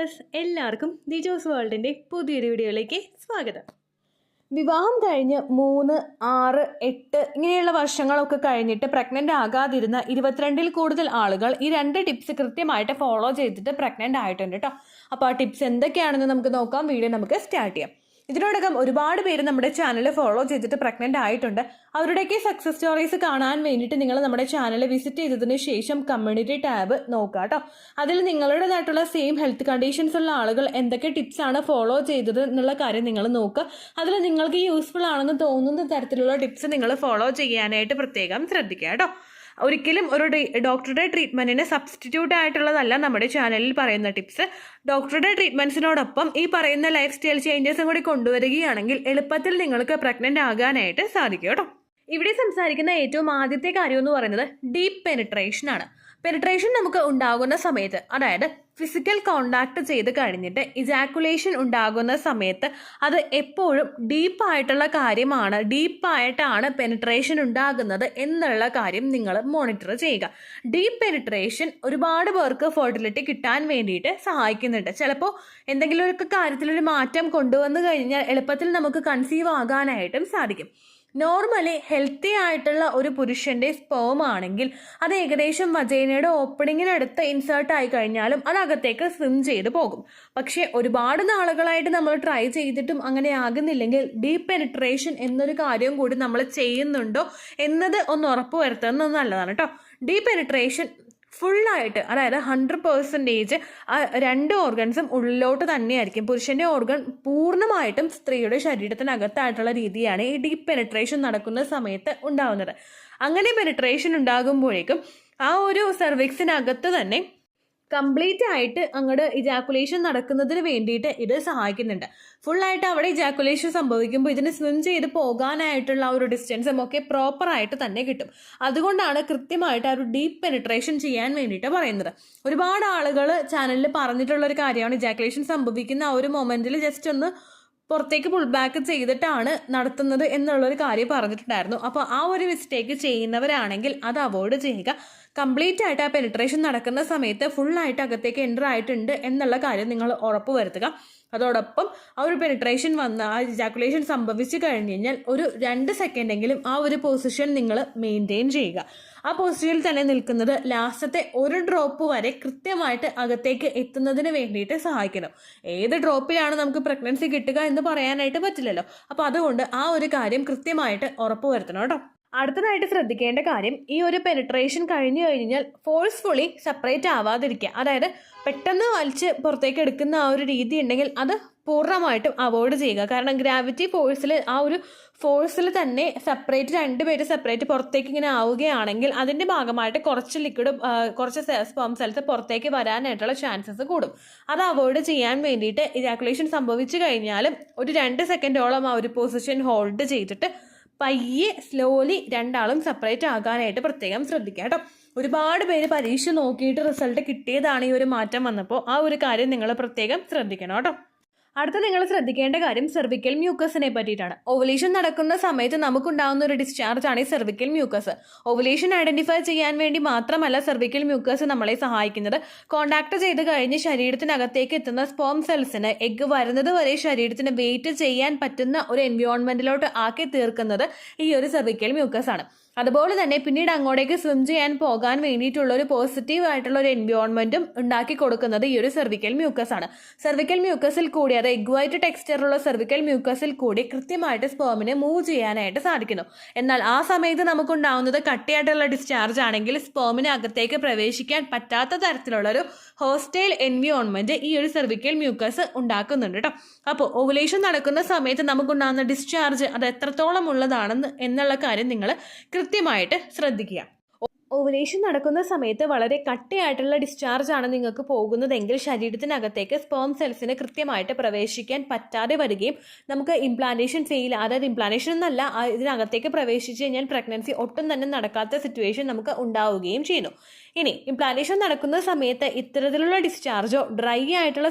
Viewers, എല്ലാവർക്കും ദിജോസ് വേൾഡിൻ്റെ പുതിയൊരു വീഡിയോയിലേക്ക് സ്വാഗതം. വിവാഹം കഴിഞ്ഞ് 3, 6, 8 ഇങ്ങനെയുള്ള വർഷങ്ങളൊക്കെ കഴിഞ്ഞിട്ട് പ്രഗ്നൻ്റ് ആകാതിരുന്ന 22-ൽ കൂടുതൽ ആളുകൾ ഈ 2 ടിപ്സ് കൃത്യമായിട്ട് ഫോളോ ചെയ്തിട്ട് പ്രഗ്നൻ്റ് ആയിട്ടുണ്ട് കേട്ടോ. അപ്പോൾ ആ ടിപ്സ് എന്തൊക്കെയാണെന്ന് നമുക്ക് നോക്കാം. വീഡിയോ നമുക്ക് സ്റ്റാർട്ട് ചെയ്യാം. ഇതിനോടകം ഒരുപാട് പേര് നമ്മുടെ ചാനൽ ഫോളോ ചെയ്തിട്ട് പ്രഗ്നൻ്റ് ആയിട്ടുണ്ട്. അവരുടെയൊക്കെ സക്സസ് സ്റ്റോറീസ് കാണാൻ വേണ്ടിയിട്ട് നിങ്ങൾ നമ്മുടെ ചാനൽ വിസിറ്റ് ചെയ്തതിന് ശേഷം കമ്മ്യൂണിറ്റി ടാബ് നോക്കുക കേട്ടോ. അതിൽ നിങ്ങളുടേതായിട്ടുള്ള സെയിം ഹെൽത്ത് കണ്ടീഷൻസ് ഉള്ള ആളുകൾ എന്തൊക്കെ ടിപ്സാണ് ഫോളോ ചെയ്തത് എന്നുള്ള കാര്യം നിങ്ങൾ നോക്കുക. അതിൽ നിങ്ങൾക്ക് യൂസ്ഫുൾ ആണെന്ന് തോന്നുന്ന തരത്തിലുള്ള ടിപ്സ് നിങ്ങൾ ഫോളോ ചെയ്യാനായിട്ട് പ്രത്യേകം ശ്രദ്ധിക്കുക കേട്ടോ. ഒരിക്കലും ഒരു ഡോക്ടറുടെ ട്രീറ്റ്മെൻറ്റിന് സബ്സ്റ്റിറ്റ്യൂട്ട് ആയിട്ടുള്ളതല്ല നമ്മുടെ ചാനലിൽ പറയുന്ന ടിപ്സ്. ഡോക്ടറുടെ ട്രീറ്റ്മെൻറ്റ്സിനോടൊപ്പം ഈ പറയുന്ന ലൈഫ് സ്റ്റൈൽ ചേഞ്ചസും കൂടി കൊണ്ടുവരികയാണെങ്കിൽ എളുപ്പത്തിൽ നിങ്ങൾക്ക് പ്രഗ്നൻ്റ് ആകാനായിട്ട് സാധിക്കും കേട്ടോ. ഇവിടെ സംസാരിക്കുന്ന ഏറ്റവും ആദ്യത്തെ കാര്യം എന്ന് പറയുന്നത് ഡീപ്പ് പെനിട്രേഷൻ ആണ്. പെനിട്രേഷൻ നമുക്ക് ഉണ്ടാകുന്ന സമയത്ത്, അതായത് ഫിസിക്കൽ കോണ്ടാക്ട് ചെയ്ത് കഴിഞ്ഞിട്ട് ഇജാക്കുലേഷൻ ഉണ്ടാകുന്ന സമയത്ത് അത് എപ്പോഴും ഡീപ്പായിട്ടുള്ള കാര്യമാണ്, ഡീപ്പായിട്ടാണ് പെനിട്രേഷൻ ഉണ്ടാകുന്നത് എന്നുള്ള കാര്യം നിങ്ങൾ മോണിറ്റർ ചെയ്യുക. ഡീപ്പ് പെനിട്രേഷൻ ഒരുപാട് പേർക്ക് ഫെർട്ടിലിറ്റി കിട്ടാൻ വേണ്ടിയിട്ട് സഹായിക്കുന്നുണ്ട്. ചിലപ്പോൾ എന്തെങ്കിലും ഒരു കാര്യത്തിലൊരു മാറ്റം കൊണ്ടുവന്നു കഴിഞ്ഞാൽ എളുപ്പത്തിൽ നമുക്ക് കൺസീവ് ആകാനായിട്ടും സാധിക്കും. നോർമലി ഹെൽത്തി ആയിട്ടുള്ള ഒരു പുരുഷന്റെ സ്പേം ആണെങ്കിൽ അത് ഏകദേശം വജൈനയുടെ ഓപ്പണിങ്ങിനടുത്ത് ഇൻസേർട്ട് ആയി കഴിഞ്ഞാലും അത് അകത്തേക്ക് സ്വിം ചെയ്ത് പോകും. പക്ഷേ ഒരുപാട് നാളുകളായിട്ട് നമ്മൾ ട്രൈ ചെയ്തിട്ടും അങ്ങനെ ആകുന്നില്ലെങ്കിൽ ഡീപ്പ് പെനിട്രേഷൻ എന്നൊരു കാര്യം കൂടി നമ്മൾ ചെയ്യുന്നുണ്ടോ എന്നത് ഒന്ന് ഉറപ്പ് വരുത്തുന്നത് നല്ലതാണ് കേട്ടോ. ഡീപ്പ് പെനിട്രേഷൻ ഫുള്ളായിട്ട്, അതായത് 100% ആ 2 ഓർഗൻസും ഉള്ളിലോട്ട് തന്നെയായിരിക്കും. പുരുഷൻ്റെ ഓർഗൻ പൂർണ്ണമായിട്ടും സ്ത്രീയുടെ ശരീരത്തിനകത്തായിട്ടുള്ള രീതിയാണ് ഈ ഡീപ്പ് പെനിട്രേഷൻ നടക്കുന്ന സമയത്ത് ഉണ്ടാകുന്നത്. അങ്ങനെ പെനിട്രേഷൻ ഉണ്ടാകുമ്പോഴേക്കും ആ ഒരു സെർവിക്സിനകത്ത് തന്നെ കംപ്ലീറ്റ് ആയിട്ട് അങ്ങോട്ട് ഇജാക്കുലേഷൻ നടക്കുന്നതിന് വേണ്ടിയിട്ട് ഇത് സഹായിക്കുന്നുണ്ട്. ഫുള്ളായിട്ട് അവിടെ ഇജാക്കുലേഷൻ സംഭവിക്കുമ്പോൾ ഇതിന് സ്വിം ചെയ്ത് പോകാനായിട്ടുള്ള ഒരു ഡിസ്റ്റൻസും ഒക്കെ പ്രോപ്പറായിട്ട് തന്നെ കിട്ടും. അതുകൊണ്ടാണ് കൃത്യമായിട്ട് ആ ഒരു ഡീപ്പ് പെനിട്രേഷൻ ചെയ്യാൻ വേണ്ടിയിട്ട് പറയുന്നത്. ഒരുപാട് ആളുകൾ ചാനലിൽ പറഞ്ഞിട്ടുള്ളൊരു കാര്യമാണ് ഇജാക്കുലേഷൻ സംഭവിക്കുന്ന ആ ഒരു മൊമെൻറ്റിൽ ജസ്റ്റ് ഒന്ന് പുറത്തേക്ക് പുൾ ബാക്ക് ചെയ്തിട്ടാണ് നടത്തുന്നത് എന്നുള്ളൊരു കാര്യം പറഞ്ഞിട്ടുണ്ടായിരുന്നു. അപ്പോൾ ആ ഒരു മിസ്റ്റേക്ക് ചെയ്യുന്നവരാണെങ്കിൽ അത് അവോയ്ഡ് ചെയ്യുക. കംപ്ലീറ്റ് ആയിട്ട് ആ പെനിട്രേഷൻ നടക്കുന്ന സമയത്ത് ഫുള്ളായിട്ട് അകത്തേക്ക് എൻ്റർ ആയിട്ടുണ്ട് എന്നുള്ള കാര്യം നിങ്ങൾ ഉറപ്പ് വരുത്തുക. അതോടൊപ്പം ആ ഒരു പെനിട്രേഷൻ വന്ന് ആ ഇജാക്കുലേഷൻ സംഭവിച്ചു കഴിഞ്ഞ് കഴിഞ്ഞാൽ ഒരു 2 സെക്കൻഡെങ്കിലും ആ ഒരു പൊസിഷൻ നിങ്ങൾ മെയിൻറ്റെയിൻ ചെയ്യുക. ആ പൊസിഷനിൽ തന്നെ നിൽക്കുന്നത് ലാസ്റ്റത്തെ ഒരു ഡ്രോപ്പ് വരെ കൃത്യമായിട്ട് അകത്തേക്ക് എത്തുന്നതിന് വേണ്ടിയിട്ട് സഹായിക്കണം. ഏത് ഡ്രോപ്പിലാണ് നമുക്ക് പ്രഗ്നൻസി കിട്ടുക എന്ന് പറയാനായിട്ട് പറ്റില്ലല്ലോ. അപ്പോൾ അതുകൊണ്ട് ആ ഒരു കാര്യം കൃത്യമായിട്ട് ഉറപ്പ് വരുത്തണം കേട്ടോ. അടുത്തതായിട്ട് ശ്രദ്ധിക്കേണ്ട കാര്യം, ഈ ഒരു പെനിട്രേഷൻ കഴിഞ്ഞു കഴിഞ്ഞാൽ ഫോഴ്സ്ഫുള്ളി സെപ്പറേറ്റ് ആവാതിരിക്കുക. അതായത് പെട്ടെന്ന് വലിച്ച് പുറത്തേക്ക് എടുക്കുന്ന ആ ഒരു രീതി ഉണ്ടെങ്കിൽ അത് പൂർണ്ണമായിട്ടും അവോയ്ഡ് ചെയ്യുക. കാരണം ഗ്രാവിറ്റി ഫോഴ്സിൽ ആ ഒരു ഫോഴ്സിൽ തന്നെ സെപ്പറേറ്റ് 2 പേര് സെപ്പറേറ്റ് പുറത്തേക്ക് ഇങ്ങനെ ആവുകയാണെങ്കിൽ അതിൻ്റെ ഭാഗമായിട്ട് കുറച്ച് ലിക്വിഡ്, കുറച്ച് സ്പേം സെൽസ് പുറത്തേക്ക് വരാനായിട്ടുള്ള ചാൻസസ് കൂടും. അത് അവോയ്ഡ് ചെയ്യാൻ വേണ്ടിയിട്ട് ഇജാക്കുലേഷൻ സംഭവിച്ചു കഴിഞ്ഞാലും ഒരു 2 സെക്കൻഡോളം ആ ഒരു പൊസിഷൻ ഹോൾഡ് ചെയ്തിട്ട് പയ്യെ സ്ലോലി 2 ആളും സെപ്പറേറ്റ് ആകാനായിട്ട് പ്രത്യേകം ശ്രദ്ധിക്കുക കേട്ടോ. ഒരുപാട് പേര് പരീക്ഷ നോക്കിയിട്ട് റിസൾട്ട് കിട്ടിയതാണ് ഈ ഒരു മാറ്റം വന്നപ്പോൾ. ആ ഒരു കാര്യം നിങ്ങൾ പ്രത്യേകം ശ്രദ്ധിക്കണം കേട്ടോ. അടുത്ത നിങ്ങൾ ശ്രദ്ധിക്കേണ്ട കാര്യം സെർവിക്കൽ മ്യൂക്കസിനെ പറ്റിയിട്ടാണ്. ഓവുലേഷൻ നടക്കുന്ന സമയത്ത് നമുക്കുണ്ടാകുന്ന ഒരു ഡിസ്ചാർജ് ആണ് ഈ സെർവിക്കൽ മ്യൂക്കസ്. ഓവുലേഷൻ ഐഡന്റിഫൈ ചെയ്യാൻ വേണ്ടി മാത്രമല്ല സെർവിക്കൽ മ്യൂക്കസ് നമ്മളെ സഹായിക്കുന്നത്. കോണ്ടാക്ട് ചെയ്ത് കഴിഞ്ഞ് ശരീരത്തിനകത്തേക്ക് എത്തുന്ന സ്പേം സെൽസിന് എഗ്ഗ് വരുന്നത് വരെ ശരീരത്തിന് വെയിറ്റ് ചെയ്യാൻ പറ്റുന്ന ഒരു എൻവയോൺമെന്റിലോട്ട് ആക്കി തീർക്കുന്നത് ഈ ഒരു സെർവിക്കൽ മ്യൂക്കസ് ആണ്. അതുപോലെ തന്നെ പിന്നീട് അങ്ങോട്ടേക്ക് സ്വിം ചെയ്യാൻ പോകാൻ വേണ്ടിയിട്ടുള്ള ഒരു പോസിറ്റീവ് ആയിട്ടുള്ള ഒരു എൻവയോൺമെന്റും ഉണ്ടാക്കി കൊടുക്കുന്നത് ഈ ഒരു സെർവിക്കൽ മ്യൂക്കസ് ആണ്. സെർവിക്കൽ മ്യൂക്കസിൽ കൂടി, അത് എഗ് വൈറ്റ് ടെക്സ്ചറുള്ള സെർവിക്കൽ മ്യൂക്കസിൽ കൂടി കൃത്യമായിട്ട് സ്പേമിനെ മൂവ് ചെയ്യാനായിട്ട് സാധിക്കുന്നു. എന്നാൽ ആ സമയത്ത് നമുക്കുണ്ടാവുന്നത് കട്ടിയായിട്ടുള്ള ഡിസ്ചാർജ് ആണെങ്കിൽ സ്പേമിന് അകത്തേക്ക് പ്രവേശിക്കാൻ പറ്റാത്ത തരത്തിലുള്ള ഒരു ഹോസ്റ്റൈൽ എൻവയോൺമെന്റ് ഈ ഒരു സെർവിക്കൽ മ്യൂക്കസ് ഉണ്ടാക്കുന്നുണ്ട് കേട്ടോ. അപ്പോൾ ഓവുലേഷൻ നടക്കുന്ന സമയത്ത് നമുക്കുണ്ടാകുന്ന ഡിസ്ചാർജ് അത് എത്രത്തോളം ഉള്ളതാണെന്ന് എന്നുള്ള കാര്യം നിങ്ങൾ കൃത്യമായിട്ട് ശ്രദ്ധിക്കുക. ഓവുലേഷൻ നടക്കുന്ന സമയത്ത് വളരെ കട്ടിയായിട്ടുള്ള ഡിസ്ചാർജ് ആണ് നിങ്ങൾക്ക് പോകുന്നതെങ്കിൽ ശരീരത്തിനകത്തേക്ക് സ്പേം സെൽസിന് കൃത്യമായിട്ട് പ്രവേശിക്കാൻ പറ്റാതെ വരികയും നമുക്ക് ഇംപ്ലാന്റേഷൻ ചെയ്യില്ല, അതായത് ഇംപ്ലാന്റേഷൻ എന്നല്ല, ഇതിനകത്തേക്ക് പ്രവേശിച്ച് കഴിഞ്ഞാൽ പ്രഗ്നൻസി ഒട്ടും തന്നെ നടക്കാത്ത സിറ്റുവേഷൻ നമുക്ക് ഉണ്ടാവുകയും ചെയ്യുന്നു. ഇനി ഇംപ്ലാന്റേഷൻ നടക്കുന്ന സമയത്ത് ഇത്തരത്തിലുള്ള ഡിസ്ചാർജോ ഡ്രൈ ആയിട്ടുള്ള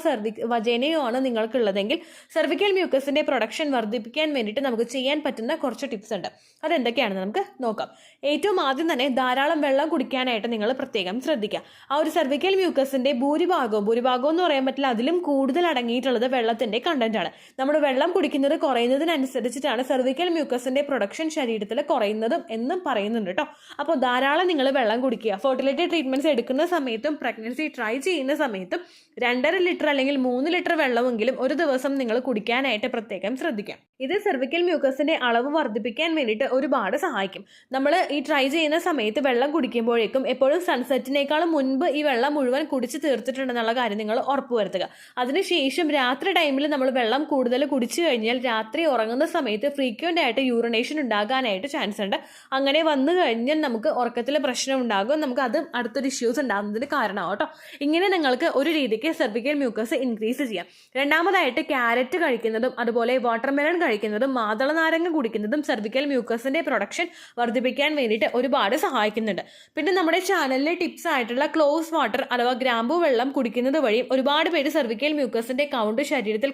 വജൈനയോ ആണ് നിങ്ങൾക്കുള്ളതെങ്കിൽ സെർവിക്കൽ മ്യൂക്കസിന്റെ പ്രൊഡക്ഷൻ വർദ്ധിപ്പിക്കാൻ വേണ്ടിയിട്ട് നമുക്ക് ചെയ്യാൻ പറ്റുന്ന കുറച്ച് ടിപ്സ് ഉണ്ട്. അതെന്തൊക്കെയാണെന്ന് നമുക്ക് നോക്കാം. ഏറ്റവും ആദ്യം തന്നെ ധാരാളം വെള്ളം കുടിക്കാനായിട്ട് നിങ്ങൾ പ്രത്യേകം ശ്രദ്ധിക്കുക. ആ ഒരു സെർവിക്കൽ മ്യൂക്കസിൻ്റെ ഭൂരിഭാഗം എന്ന് പറയാൻ പറ്റില്ല, അതിലും കൂടുതൽ അടങ്ങിയിട്ടുള്ളത് വെള്ളത്തിൻ്റെ കണ്ടന്റാണ്. നമ്മൾ വെള്ളം കുടിക്കുന്നത് കുറയുന്നതിനനുസരിച്ചിട്ടാണ് സെർവിക്കൽ മ്യൂക്കസിൻ്റെ പ്രൊഡക്ഷൻ ശരീരത്തിൽ കുറയുന്നതും എന്നും പറയുന്നുണ്ട് കേട്ടോ. അപ്പോൾ ധാരാളം നിങ്ങൾ വെള്ളം കുടിക്കുക. ഫെർട്ടിലിറ്റി ട്രീറ്റ്മെൻറ്റ്സ് എടുക്കുന്ന സമയത്തും പ്രഗ്നൻസി ട്രൈ ചെയ്യുന്ന സമയത്തും 2.5 ലിറ്റർ അല്ലെങ്കിൽ 3 ലിറ്റർ വെള്ളമെങ്കിലും ഒരു ദിവസം നിങ്ങൾ കുടിക്കാനായിട്ട് പ്രത്യേകം ശ്രദ്ധിക്കാം. ഇത് സെർവിക്കൽ മ്യൂക്കസിന്റെ അളവ് വർദ്ധിപ്പിക്കാൻ വേണ്ടിയിട്ട് ഒരുപാട് സഹായിക്കും. നമ്മൾ ഈ ട്രൈ ചെയ്യുന്ന സമയത്ത് വെള്ളം കുടിക്കുമ്പോഴേക്കും എപ്പോഴും സൺസെറ്റിനേക്കാളും മുൻപ് ഈ വെള്ളം മുഴുവൻ കുടിച്ച് തീർത്തിട്ടുണ്ടെന്നുള്ള കാര്യം നിങ്ങൾ ഉറപ്പുവരുത്തുക. അതിനുശേഷം രാത്രി ടൈമിൽ നമ്മൾ വെള്ളം കൂടുതൽ കുടിച്ചു കഴിഞ്ഞാൽ രാത്രി ഉറങ്ങുന്ന സമയത്ത് ഫ്രീക്വൻ്റ് ആയിട്ട് യൂറിനേഷൻ ഉണ്ടാകാനായിട്ട് ചാൻസ് ഉണ്ട്. അങ്ങനെ വന്നു കഴിഞ്ഞാൽ നമുക്ക് ഉറക്കത്തിൽ പ്രശ്നം ഉണ്ടാകും, നമുക്ക് അത് അടുത്തൊരു ഇഷ്യൂസ് ഉണ്ടാകുന്നതിന് കാരണമാവും കേട്ടോ. ഇങ്ങനെ നിങ്ങൾക്ക് ഒരു രീതിക്ക് സെർവിക്കൽ മ്യൂക്കസ് ഇൻക്രീസ് ചെയ്യാം. രണ്ടാമതായിട്ട് ക്യാരറ്റ് കഴിക്കുന്നതും അതുപോലെ വാട്ടർമെലൺ കഴിക്കുന്നതും മാതള നാരങ്ങ കുടിക്കുന്നതും സെർവിക്കൽ മ്യൂക്കസിന്റെ പ്രൊഡക്ഷൻ വർദ്ധിപ്പിക്കാൻ വേണ്ടിയിട്ട് ഒരുപാട് സഹായിക്കുന്നുണ്ട്. പിന്നെ നമ്മുടെ ചാനലിലെ ടിപ്സ് ആയിട്ടുള്ള ക്ലോസ് വാട്ടർ അഥവാ ഗ്രാമ്പൂ വെള്ളം കുടിക്കുന്നത് വഴി ഒരുപാട് പേര് സെർവിക്കൽ മ്യൂക്കസിന്റെ കൗണ്ട് ശരീരത്തിൽ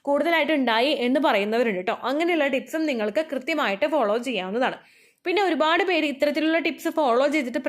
കൂടുതലായിട്ട് ഉണ്ടായി എന്ന് പറയുന്നവരുണ്ട് കേട്ടോ. അങ്ങനെയുള്ള ടിപ്സും നിങ്ങൾക്ക് കൃത്യമായിട്ട് ഫോളോ ചെയ്യാവുന്നതാണ്. പിന്നെ ഒരുപാട് പേര് ഇത്തരത്തിലുള്ള ടിപ്സ് ഫോളോ ചെയ്തിട്ട്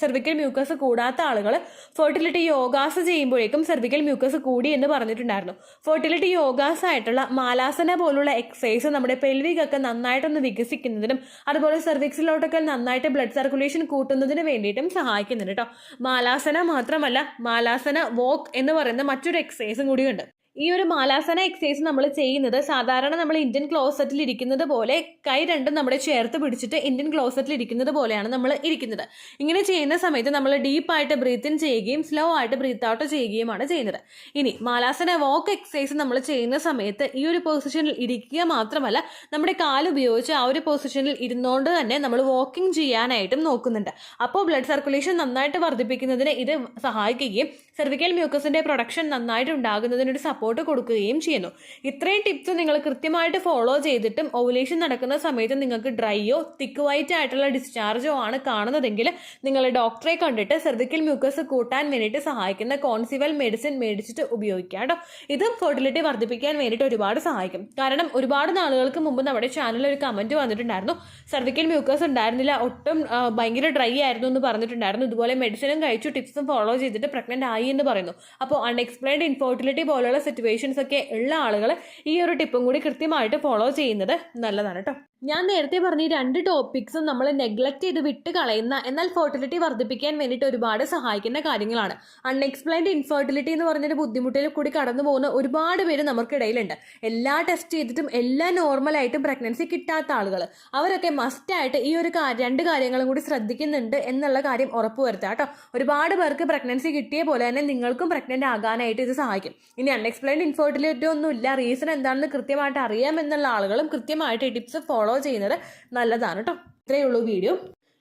സെർവിക്കൽ മ്യൂക്കസ് കൂടാത്ത ആളുകൾ ഫെർട്ടിലിറ്റി യോഗാസ് ചെയ്യുമ്പോഴേക്കും സെർവിക്കൽ മ്യൂക്കസ് കൂടി എന്ന് പറഞ്ഞിട്ടുണ്ടായിരുന്നു. ഫെർട്ടിലിറ്റി യോഗാസ് ആയിട്ടുള്ള മാലാസന പോലുള്ള എക്സസൈസ് നമ്മുടെ പെൽവിക് ഒക്കെ നന്നായിട്ടൊന്ന് വികസിക്കുന്നതിനും അതുപോലെ സെർവിക്സിലോട്ടൊക്കെ നന്നായിട്ട് ബ്ലഡ് സർക്കുലേഷൻ കൂട്ടുന്നതിന് വേണ്ടിയിട്ടും സഹായിക്കുന്നുണ്ട് കേട്ടോ. മാലാസന മാത്രമല്ല, മാലാസന വോക്ക് എന്ന് പറയുന്ന മറ്റൊരു എക്സസൈസും കൂടിയുണ്ട്. ഈ ഒരു മാലാസന എക്സസൈസ് നമ്മൾ ചെയ്യുന്നത് സാധാരണ നമ്മൾ ഇന്ത്യൻ ക്ലോസറ്റിൽ ഇരിക്കുന്നത് പോലെ കൈ രണ്ടും നമ്മുടെ ചേർത്ത് പിടിച്ചിട്ട് ഇന്ത്യൻ ക്ലോസറ്റിൽ ഇരിക്കുന്നത് പോലെയാണ് നമ്മൾ ഇരിക്കുന്നത്. ഇങ്ങനെ ചെയ്യുന്ന സമയത്ത് നമ്മൾ ഡീപ്പായിട്ട് ബ്രീത്ത് ഇൻ ചെയ്യുകയും സ്ലോ ആയിട്ട് ബ്രീത്ത് ഔട്ട് ചെയ്യുകയുമാണ് ചെയ്യുന്നത്. ഇനി മാലാസന വോക്ക് എക്സസൈസ് നമ്മൾ ചെയ്യുന്ന സമയത്ത് ഈ ഒരു പൊസിഷനിൽ ഇരിക്കുക മാത്രമല്ല, നമ്മുടെ കാല് ഉപയോഗിച്ച് ആ ഒരു പൊസിഷനിൽ ഇരുന്നുകൊണ്ട് തന്നെ നമ്മൾ വാക്കിംഗ് ചെയ്യാനായിട്ടും നോക്കുന്നുണ്ട്. അപ്പോൾ ബ്ലഡ് സർക്കുലേഷൻ നന്നായിട്ട് വർദ്ധിപ്പിക്കുന്നതിന് ഇത് സഹായിക്കുകയും സെർവിക്കൽ മ്യൂക്കസിന്റെ പ്രൊഡക്ഷൻ നന്നായിട്ട് ഉണ്ടാകുന്നതിനൊരു സപ്പോർട്ട് കൊടുക്കുകയും ചെയ്യുന്നു. ഇത്രയും ടിപ്സ് നിങ്ങൾ കൃത്യമായിട്ട് ഫോളോ ചെയ്തിട്ടും ഓവുലേഷൻ നടക്കുന്ന സമയത്ത് നിങ്ങൾക്ക് ഡ്രൈയോ തിക്ക് വൈറ്റ് ആയിട്ടുള്ള ഡിസ്ചാർജോ ആണ് കാണുന്നതെങ്കിൽ നിങ്ങൾ ഡോക്ടറെ കണ്ടിട്ട് സെർവിക്കൽ മ്യൂക്കസ് കൂട്ടാൻ വേണ്ടിയിട്ട് സഹായിക്കുന്ന കോൺസിവൽ മെഡിസിൻ മേടിച്ചിട്ട് ഉപയോഗിക്കാം കേട്ടോ. ഇതും ഫെർട്ടിലിറ്റി വർദ്ധിപ്പിക്കാൻ വേണ്ടിയിട്ട് ഒരുപാട് സഹായിക്കും. കാരണം ഒരുപാട് നാളുകൾക്ക് മുമ്പ് നമ്മുടെ ചാനലിൽ ഒരു കമന്റ് വന്നിട്ടുണ്ടായിരുന്നു, സെർവിക്കൽ മ്യൂക്കസ് ഉണ്ടായിരുന്നില്ല, ഒട്ടും ഭയങ്കര ഡ്രൈ ആയിരുന്നു എന്ന് പറഞ്ഞിട്ടുണ്ടായിരുന്നു. ഇതുപോലെ മെഡിസിനും കഴിച്ചു ടിപ്സും ഫോളോ ചെയ്തിട്ട് പ്രഗ്നന്റ് ആയി എന്ന് പറയുന്നു. അപ്പോൾ അൺഎക്സ്പ്ലെയിൻഡ് ഇൻഫെർട്ടിലിറ്റി പോലുള്ള സിറ്റുവേഷൻസ് ഒക്കെ ഉള്ള ആളുകൾ ഈ ഒരു ടിപ്പും കൂടി കൃത്യമായിട്ട് ഫോളോ ചെയ്യുന്നത് നല്ലതാണ് കേട്ടോ. ഞാൻ നേരത്തെ പറഞ്ഞ ഈ 2 ടോപ്പിക്സും നമ്മൾ നെഗ്ലക്ട് ചെയ്ത് വിട്ട് കളയുന്ന എന്നാൽ ഫെർട്ടിലിറ്റി വർദ്ധിപ്പിക്കാൻ വേണ്ടിയിട്ട് ഒരുപാട് സഹായിക്കുന്ന കാര്യങ്ങളാണ്. അൺഎക്സ്പ്ലെയിൻഡ് ഇൻഫെർട്ടിലിറ്റി എന്ന് പറഞ്ഞൊരു ബുദ്ധിമുട്ടിൽ കൂടി കടന്നു പോകുന്ന ഒരുപാട് പേര് നമുക്കിടയിലുണ്ട്. എല്ലാ ടെസ്റ്റ് ചെയ്തിട്ടും എല്ലാം നോർമലായിട്ടും പ്രഗ്നൻസി കിട്ടാത്ത ആളുകൾ, അവരൊക്കെ മസ്റ്റായിട്ട് ഈ ഒരു 2 കാര്യങ്ങളും കൂടി ശ്രദ്ധിക്കുന്നുണ്ട് എന്നുള്ള കാര്യം ഉറപ്പുവരുത്തുക കേട്ടോ. ഒരുപാട് പേർക്ക് പ്രഗ്നൻസി കിട്ടിയ പോലെ തന്നെ നിങ്ങൾക്കും പ്രഗ്നന്റ് ആകാനായിട്ട് ഇത് സഹായിക്കും. ഇനി അൺഎക്സ്പ്ലെയിൻഡ് ഇൻഫെർട്ടിലിറ്റി ഒന്നുമില്ല, റീസൺ എന്താണെന്ന് കൃത്യമായിട്ട് അറിയാമെന്നുള്ള ആളുകളും കൃത്യമായിട്ട് ഈ ടിപ്സ് ഫോളോ ചെയ്യുന്നത് നല്ലതാണ് കേട്ടോ. ഇത്രയേ ഉള്ളൂ വീഡിയോ.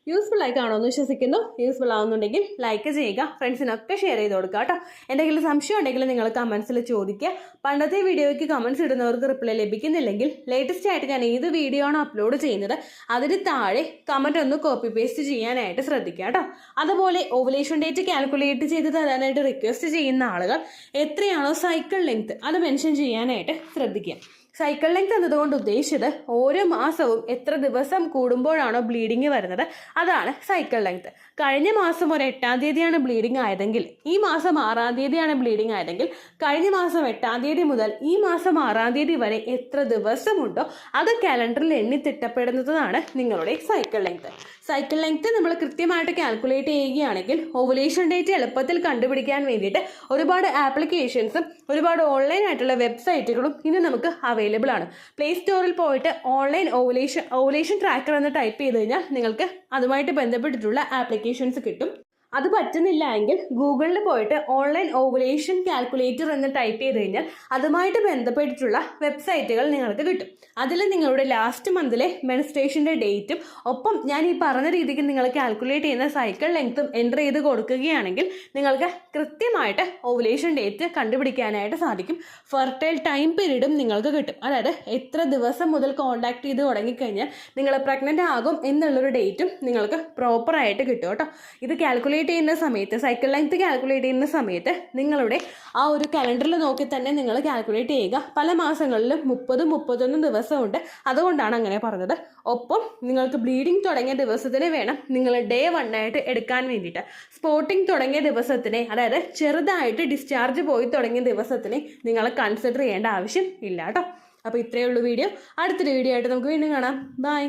യൂസ്ഫുൾ ആയി കാണുമെന്ന് വിശ്വസിക്കുന്നു. യൂസ്ഫുൾ ആവുന്നുണ്ടെങ്കിൽ ലൈക്ക് ചെയ്യുക, ഫ്രണ്ട്സിനൊക്കെ ഷെയർ ചെയ്ത് കൊടുക്കുക കേട്ടോ. എന്തെങ്കിലും സംശയം ഉണ്ടെങ്കിൽ നിങ്ങൾ കമൻസിൽ ചോദിക്കുക. പണ്ടത്തെ വീഡിയോയ്ക്ക് കമൻസ് ഇടുന്നവർക്ക് റിപ്ലൈ ലഭിക്കുന്നില്ലെങ്കിൽ ലേറ്റസ്റ്റ് ആയിട്ട് ഞാൻ ഏത് വീഡിയോ ആണ് അപ്ലോഡ് ചെയ്യുന്നത് അതിന് താഴെ കമൻറ്റ് ഒന്ന് കോപ്പി പേസ്റ്റ് ചെയ്യാനായിട്ട് ശ്രദ്ധിക്കുക കേട്ടോ. അതുപോലെ ഓവുലേഷൻ ഡേറ്റ് കാൽക്കുലേറ്റ് ചെയ്ത് തരാനായിട്ട് റിക്വസ്റ്റ് ചെയ്യുന്ന ആളുകൾ എത്രയാണോ സൈക്കിൾ ലെങ്ത് അത് മെൻഷൻ ചെയ്യാനായിട്ട് ശ്രദ്ധിക്കുക. സൈക്കിൾ ലെങ്ത് എന്നതുകൊണ്ട് ഉദ്ദേശിച്ചത് ഓരോ മാസവും എത്ര ദിവസം കൂടുമ്പോഴാണോ ബ്ലീഡിങ് വരുന്നത് അതാണ് സൈക്കിൾ ലെങ്ത്. കഴിഞ്ഞ മാസം ഒരു 8-ാം തീയതിയാണ് ബ്ലീഡിങ് ആയതെങ്കിൽ ഈ മാസം 6-ാം തീയതിയാണ് ബ്ലീഡിങ് ആയതെങ്കിൽ കഴിഞ്ഞ മാസം 8-ാം തീയതി മുതൽ ഈ മാസം 6-ാം തീയതി വരെ എത്ര ദിവസമുണ്ടോ അത് കാലണ്ടറിൽ എണ്ണി തിട്ടപ്പെടുന്നതാണ് നിങ്ങളുടെ സൈക്കിൾ ലെങ്ത്. സൈക്കിൾ ലെങ്ത് നമ്മൾ കൃത്യമായിട്ട് കാൽക്കുലേറ്റ് ചെയ്യുകയാണെങ്കിൽ ഓവുലേഷൻ ഡേറ്റ് എളുപ്പത്തിൽ കണ്ടുപിടിക്കാൻ വേണ്ടിയിട്ട് ഒരുപാട് ആപ്ലിക്കേഷൻസും ഒരുപാട് ഓൺലൈൻ ആയിട്ടുള്ള വെബ്സൈറ്റുകളും ഇന്ന് നമുക്ക് അവൈലബിൾ ആണ്. പ്ലേ സ്റ്റോറിൽ പോയിട്ട് ഓൺലൈൻ ഓവുലേഷൻ ട്രാക്കർ എന്ന് ടൈപ്പ് ചെയ്ത് കഴിഞ്ഞാൽ നിങ്ങൾക്ക് അതുമായിട്ട് ബന്ധപ്പെട്ടിട്ടുള്ള ആപ്ലിക്കേഷൻസ് കിട്ടും. അത് പറ്റുന്നില്ല എങ്കിൽ ഗൂഗിളിൽ പോയിട്ട് ഓൺലൈൻ ഓവുലേഷൻ കാൽക്കുലേറ്റർ എന്ന് ടൈപ്പ് ചെയ്ത് കഴിഞ്ഞാൽ അതുമായിട്ട് ബന്ധപ്പെട്ടിട്ടുള്ള വെബ്സൈറ്റുകൾ നിങ്ങൾക്ക് കിട്ടും. അതിൽ നിങ്ങളുടെ ലാസ്റ്റ് മന്തിലെ മെൻസ്ട്രേഷൻ്റെ ഡേറ്റും ഒപ്പം ഞാൻ ഈ പറഞ്ഞ രീതിക്ക് നിങ്ങൾ കാൽക്കുലേറ്റ് ചെയ്യുന്ന സൈക്കിൾ ലെങ്ത്തും എൻ്റർ ചെയ്ത് കൊടുക്കുകയാണെങ്കിൽ നിങ്ങൾക്ക് കൃത്യമായിട്ട് ഓവുലേഷൻ ഡേറ്റ് കണ്ടുപിടിക്കാനായിട്ട് സാധിക്കും. ഫെർട്ടൈൽ ടൈം പീരീഡും നിങ്ങൾക്ക് കിട്ടും. അതായത് എത്ര ദിവസം മുതൽ കോൺടാക്ട് ചെയ്ത് തുടങ്ങിക്കഴിഞ്ഞാൽ നിങ്ങൾ പ്രഗ്നൻ്റ് ആകും എന്നുള്ളൊരു ഡേറ്റും നിങ്ങൾക്ക് പ്രോപ്പറായിട്ട് കിട്ടും കേട്ടോ. ഇത് കാൽക്കുലേറ്റ് കാൽക്കുലേറ്റ് ചെയ്യുന്ന സമയത്ത്, സൈക്കിൾ ലെങ്ത് കാൽക്കുലേറ്റ് ചെയ്യുന്ന സമയത്ത് നിങ്ങളുടെ ആ ഒരു കലണ്ടറിൽ നോക്കി തന്നെ നിങ്ങൾ കാൽക്കുലേറ്റ് ചെയ്യുക. പല മാസങ്ങളിലും 30-31 ദിവസമുണ്ട്, അതുകൊണ്ടാണ് അങ്ങനെ പറഞ്ഞത്. ഒപ്പം നിങ്ങൾക്ക് ബ്ലീഡിങ് തുടങ്ങിയ ദിവസത്തിന് വേണം നിങ്ങൾ ഡേ 1 ആയിട്ട് എടുക്കാൻ വേണ്ടിയിട്ട്. സ്പോട്ടിങ് തുടങ്ങിയ ദിവസത്തിനെ, അതായത് ചെറുതായിട്ട് ഡിസ്ചാർജ് പോയി തുടങ്ങിയ ദിവസത്തിനെ നിങ്ങൾ കൺസിഡർ ചെയ്യേണ്ട ആവശ്യം ഇല്ല കേട്ടോ. അപ്പോൾ ഇത്രയേ ഉള്ളൂ വീഡിയോ. അടുത്തൊരു വീഡിയോ ആയിട്ട് നമുക്ക് വീണ്ടും കാണാം. ബൈ.